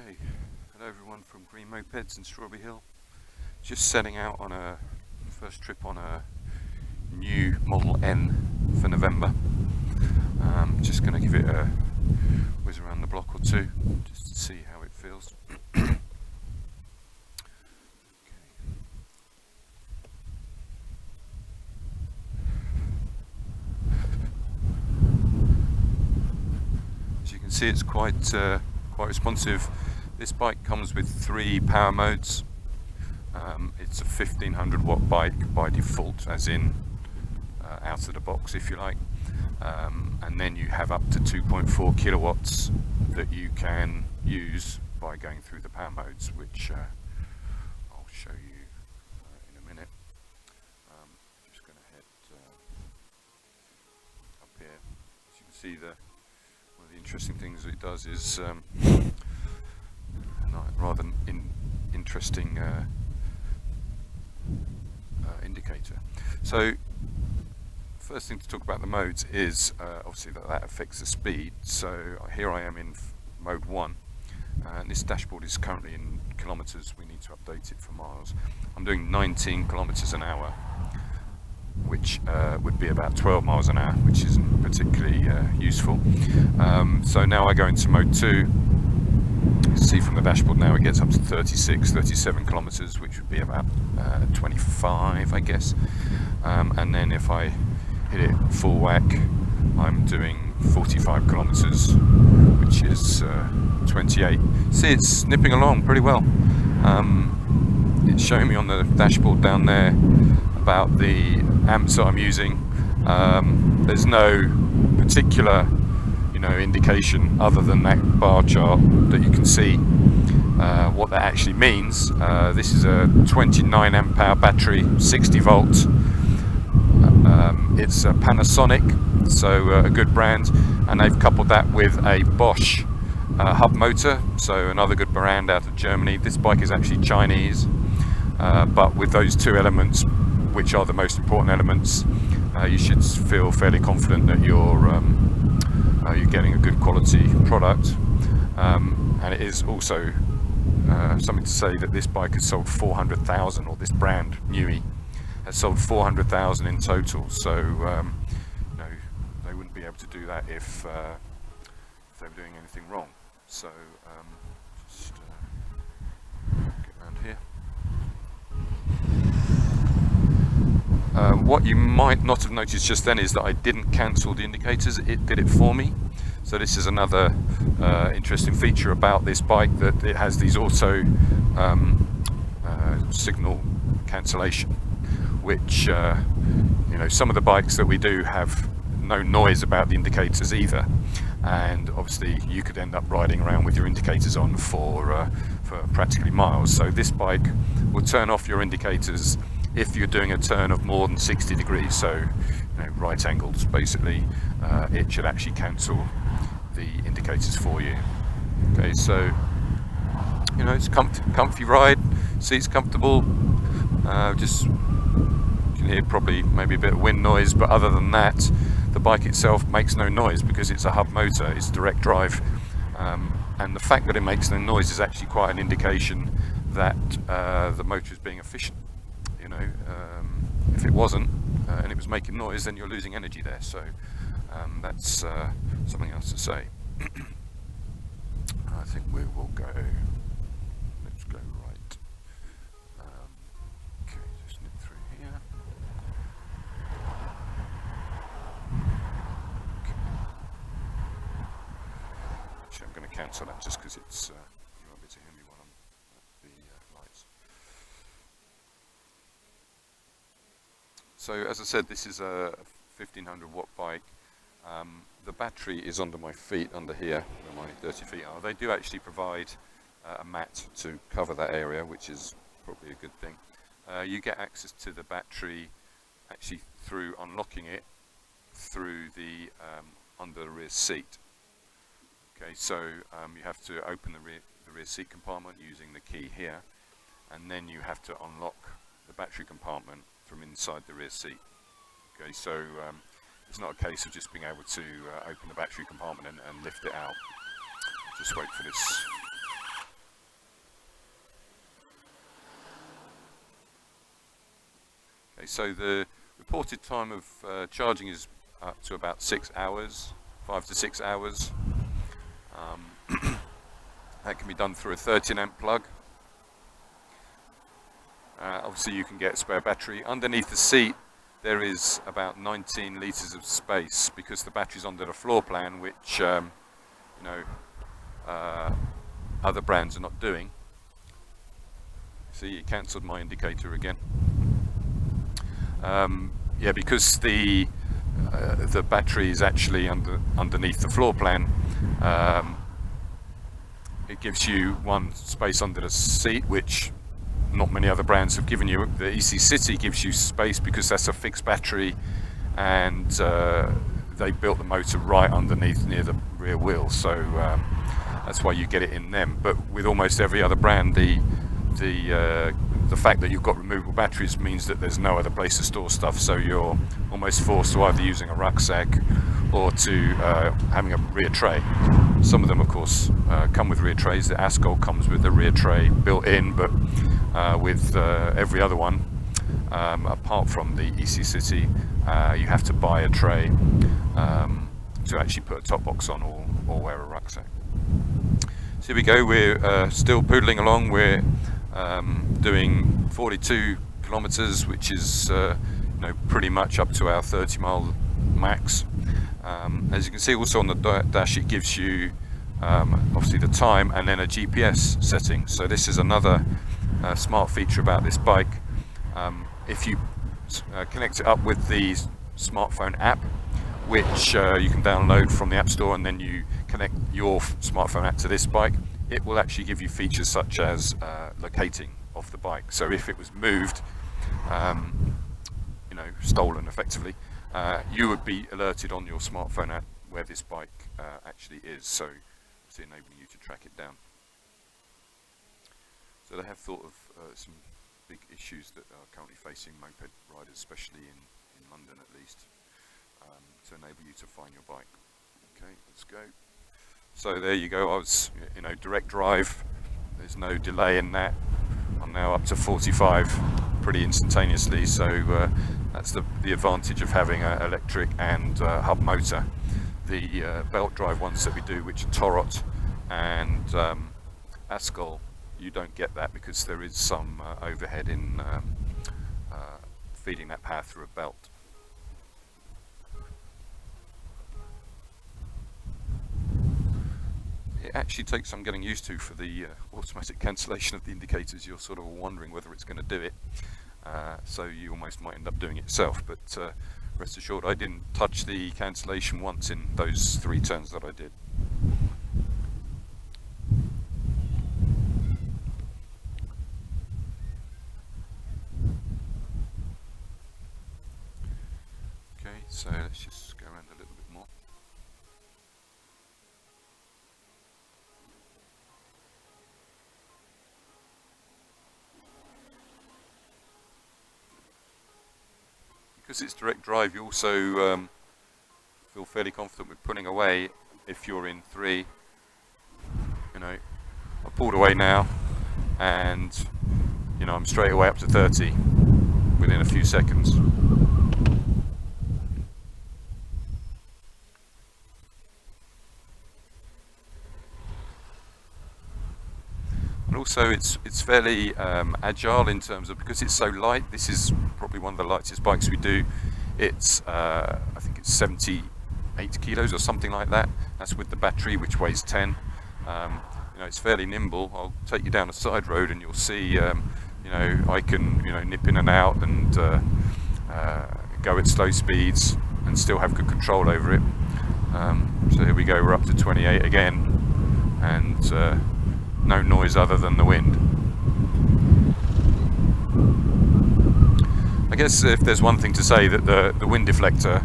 Okay, hello everyone from Green-Mopeds in Strawberry Hill. Just setting out on a first trip on a new Model N for November. Just going to give it a whiz around the block or two, just to see how it feels. Okay. As you can see, it's quite responsive. This bike comes with 3 power modes. It's a 1500 watt bike by default, as in out of the box if you like, and then you have up to 2.4 kilowatts that you can use by going through the power modes, which I'll show you in a minute. Just going to head up here. As you can see, one of the interesting things that it does is rather interesting indicator. So first thing to talk about the modes is obviously that affects the speed. So here I am in mode 1, and this dashboard is currently in kilometers. We need to update it for miles. I'm doing 19 kilometers an hour, which would be about 12 miles an hour, which isn't particularly useful. So now I go into mode 2. You see from the dashboard now it gets up to 37 kilometers, which would be about 25, I guess. And then if I hit it full whack, I'm doing 45 kilometers, which is 28. See, it's nipping along pretty well. It's showing me on the dashboard down there about the amps that I'm using. There's no particular indication other than that bar chart that you can see what that actually means. This is a 29 amp hour battery, 60 volts. It's a Panasonic, so a good brand, and they've coupled that with a Bosch hub motor, so another good brand out of Germany. This bike is actually Chinese, but with those two elements, which are the most important elements, you should feel fairly confident that you're getting a good quality product. And it is also something to say that this bike has sold 400,000, or this brand Niu has sold 400,000 in total. So they wouldn't be able to do that if they were doing anything wrong. So just get around here. What you might not have noticed just then is that I didn't cancel the indicators, it did it for me. So this is another interesting feature about this bike, that it has these auto signal cancellation, which some of the bikes that we do have no noise about the indicators either, and obviously you could end up riding around with your indicators on for practically miles. So this bike will turn off your indicators if you're doing a turn of more than 60 degrees, so right angles basically. It should actually cancel the indicators for you. Okay, so it's comfy ride, seats comfortable. Just you can hear probably maybe a bit of wind noise, but other than that, the bike itself makes no noise because it's a hub motor, it's direct drive, and the fact that it makes no noise is actually quite an indication that the motor is being efficient. If it wasn't and it was making noise, then you're losing energy there. So that's something else to say. I think we will go. Let's go right. Okay, just nip through here. Okay. Actually, I'm going to cancel that just because it's you won't be able to hear me while I'm at the lights. So as I said, this is a 1500 watt bike. The battery is under my feet, under here, where my dirty feet are. They do actually provide a mat to cover that area, which is probably a good thing. You get access to the battery actually through unlocking it through the under the rear seat. Okay, so you have to open the rear seat compartment using the key here, and then you have to unlock the battery compartment from inside the rear seat. Okay, so it's not a case of just being able to open the battery compartment and lift it out. Just wait for this Okay, so the reported time of charging is up to about 6 hours, 5 to 6 hours. That can be done through a 13 amp plug. Obviously you can get a spare battery. Underneath the seat there is about 19 litres of space because the battery's under the floor plan, which other brands are not doing. See, it cancelled my indicator again. Yeah, because the battery is actually underneath the floor plan. It gives you one space under the seat, which not many other brands have given you. The EC City gives you space because that's a fixed battery, and they built the motor right underneath near the rear wheel, so that's why you get it in them. But with almost every other brand, the fact that you've got removable batteries means that there's no other place to store stuff, so you're almost forced to either using a rucksack or to having a rear tray. Some of them of course come with rear trays. The Ascol comes with a rear tray built in, but with every other one apart from the EC City, you have to buy a tray to actually put a top box on or wear a rucksack. So here we go, we're still poodling along. We're doing 42 kilometers, which is pretty much up to our 30-mile max. As you can see also on the dash, it gives you obviously the time and then a GPS setting. So this is another smart feature about this bike. If you connect it up with the smartphone app, which you can download from the App Store, and then you connect your smartphone app to this bike, it will actually give you features such as locating of the bike. So if it was moved, stolen effectively, you would be alerted on your smartphone app where this bike actually is, so obviously enabling you to track it down. So they have thought of some big issues that are currently facing moped riders, especially in London at least, to enable you to find your bike. Okay, let's go. So there you go. I was, direct drive. There's no delay in that. I'm now up to 45 pretty instantaneously. So that's the advantage of having an electric and hub motor. The belt drive ones that we do, which are Torot and Ascol, you don't get that because there is some overhead in feeding that power through a belt. It actually takes some getting used to for the automatic cancellation of the indicators. You're sort of wondering whether it's going to do it, so you almost might end up doing it yourself, but rest assured I didn't touch the cancellation once in those 3 turns that I did. Okay, so let's just go around a little bit more. Because it's direct drive, you also feel fairly confident with pulling away if you're in 3. I pulled away now, and I'm straight away up to 30 within a few seconds. And also it's fairly agile in terms of, because it's so light. This is probably one of the lightest bikes we do. It's I think it's 78 kilos or something like that. That's with the battery, which weighs 10. It's fairly nimble. I'll take you down a side road and you'll see I can nip in and out and go at slow speeds and still have good control over it. So here we go, we're up to 28 again, and no noise other than the wind. I guess if there's one thing to say, that the wind deflector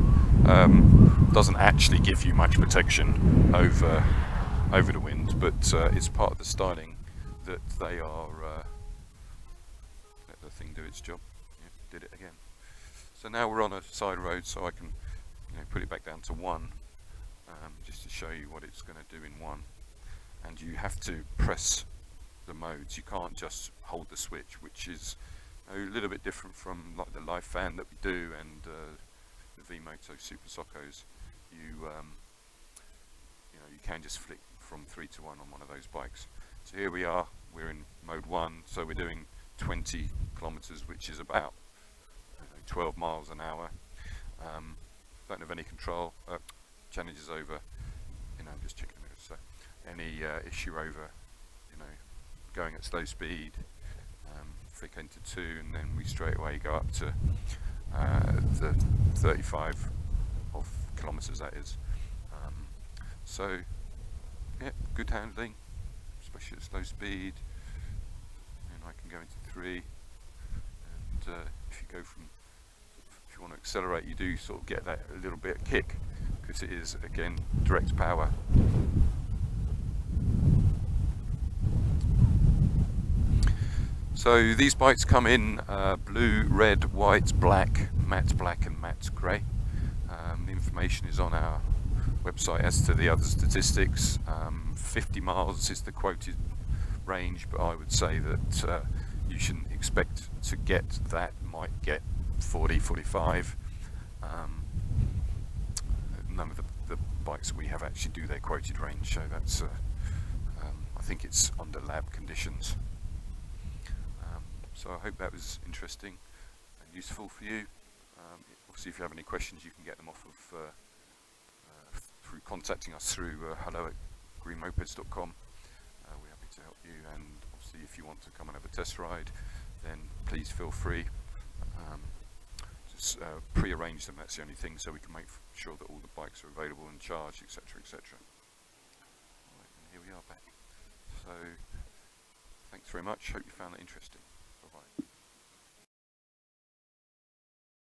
doesn't actually give you much protection over the wind, but it's part of the styling that they are let the thing do its job. Yeah, did it again. So now we're on a side road, so I can put it back down to 1, just to show you what it's going to do in 1. And you have to press the modes. You can't just hold the switch, which is A little bit different from like the life fan that we do and the V-Moto Super Soccos. You know, you can just flick from 3 to 1 on one of those bikes. So here we are, we're in mode 1, so we're doing 20 kilometers, which is about 12 miles an hour. Don't have any control. Challenge is over. You know, I'm just checking it. So any issue over, you know, going at slow speed, flick into 2, and then we straight away go up to the 35 of kilometers, that is. So yeah, good handling, especially at slow speed. And I can go into 3, and if you go from, if you want to accelerate, you do sort of get that a little bit of kick, because it is again direct power. So these bikes come in blue, red, white, black, matte black and matte grey. The information is on our website as to the other statistics. 50 miles is the quoted range, but I would say that you shouldn't expect to get that. Might get 40, 45. None of the bikes that we have actually do their quoted range, so that's I think it's under lab conditions. So I hope that was interesting and useful for you. Obviously, if you have any questions, you can get them off of through contacting us through hello@green-mopeds.com. We're happy to help you, and obviously if you want to come and have a test ride, then please feel free. Just pre-arrange them, that's the only thing, so we can make sure that all the bikes are available and charged, etc, etc. Right, and here we are back. So thanks very much, hope you found that interesting.